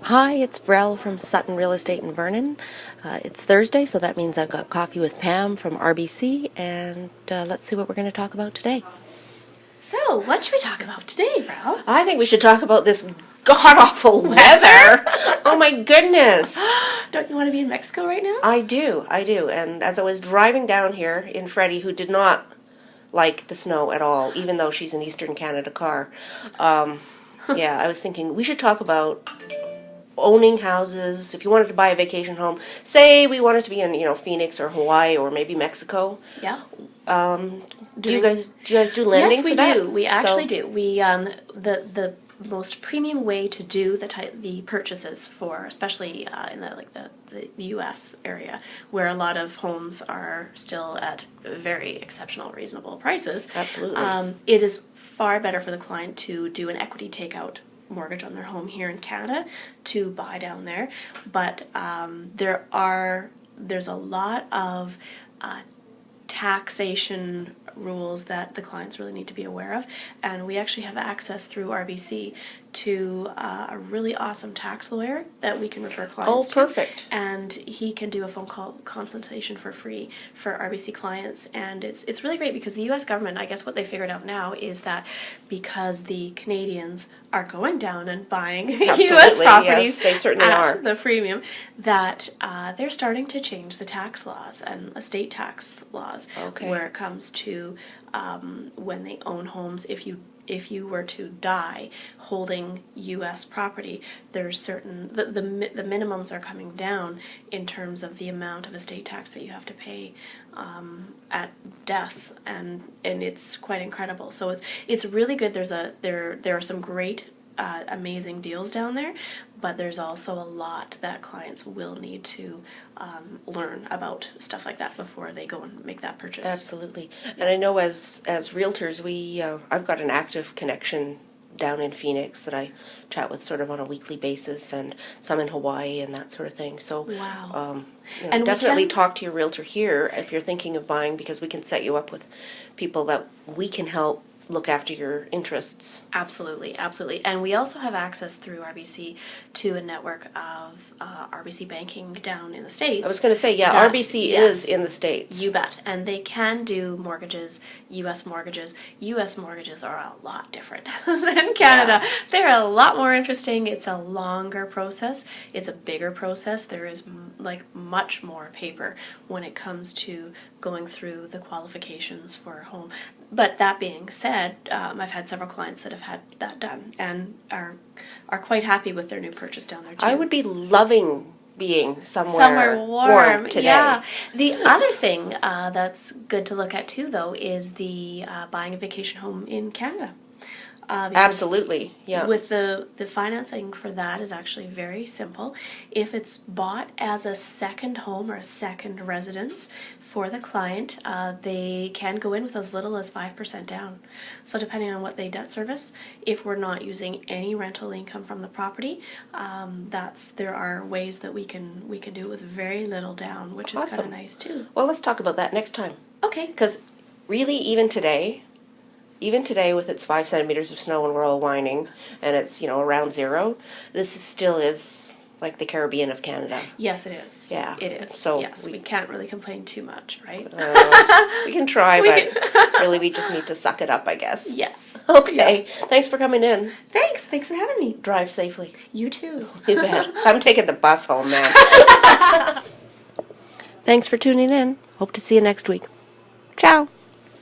Hi, it's Brell from Sutton Real Estate in Vernon. It's Thursday, so that means I've got coffee with Pam from RBC, and let's see what we're going to talk about today. So, what should we talk about today, Brell? I think we should talk about this god-awful weather. Oh my goodness. Don't you want to be in Mexico right now? I do. And as I was driving down here in Freddie, who did not like the snow at all, even though she's an Eastern Canada car, I was thinking we should talk about owning houses. If you wanted to buy a vacation home, say we wanted to be in Phoenix or Hawaii or maybe Mexico. Yeah. Do you guys do lending? Yes, we for that? do. We actually do. We the most premium way to do the purchases for, especially in the U.S. area, where a lot of homes are still at very exceptional, reasonable prices. Absolutely. It is far better for the client to do an equity takeout mortgage on their home here in Canada to buy down there, but there's a lot of taxation rules that the clients really need to be aware of, and we actually have access through RBC to a really awesome tax lawyer that we can refer clients to. Oh, perfect. And he can do a phone call consultation for free for RBC clients, and it's really great because the U.S. government, I guess what they figured out now is that because the Canadians are going down and buying U.S. properties, yes, they certainly at are. the premium, that they're starting to change the tax laws and estate tax laws where it comes to when they own homes. If you were to die holding U.S. property, there's certain the minimums are coming down in terms of the amount of estate tax that you have to pay at death, and it's quite incredible. So it's really good. There are some great amazing deals down there, but there's also a lot that clients will need to learn about stuff like that before they go and make that purchase. Absolutely. And I know as realtors, I've got an active connection down in Phoenix that I chat with sort of on a weekly basis, and some in Hawaii and that sort of thing. So wow. And definitely talk to your realtor here if you're thinking of buying, because we can set you up with people that we can help look after your interests. Absolutely. And we also have access through RBC to a network of RBC banking down in the States. I was going to say, yeah, RBC is in the States. You bet. And they can do mortgages, U.S. mortgages. U.S. mortgages are a lot different than Canada. Yeah. They're a lot more interesting. It's a longer process. It's a bigger process. There is much more paper when it comes to going through the qualifications for a home. But that being said, I've had several clients that have had that done and are quite happy with their new purchase down there too. I would be loving being somewhere warm today. Yeah. The other thing that's good to look at too, though, is the buying a vacation home in Canada. Absolutely, yeah. With the financing for that is actually very simple. If it's bought as a second home or a second residence for the client, they can go in with as little as 5% down. So depending on what they debt service, if we're not using any rental income from the property, there are ways that we can do it with very little down, which is kind of nice too. Well, let's talk about that next time. Okay. Because really, even today with its 5 centimeters of snow and we're all whining and it's around zero, still is like the Caribbean of Canada. Yes, it is. Yeah, it is. So yes, we can't really complain too much, right? We can try, but really we just need to suck it up, I guess. Yes. Okay. Yeah. Thanks for coming in. Thanks for having me. Drive safely. You too. You bet. I'm taking the bus home now. Thanks for tuning in. Hope to see you next week. Ciao.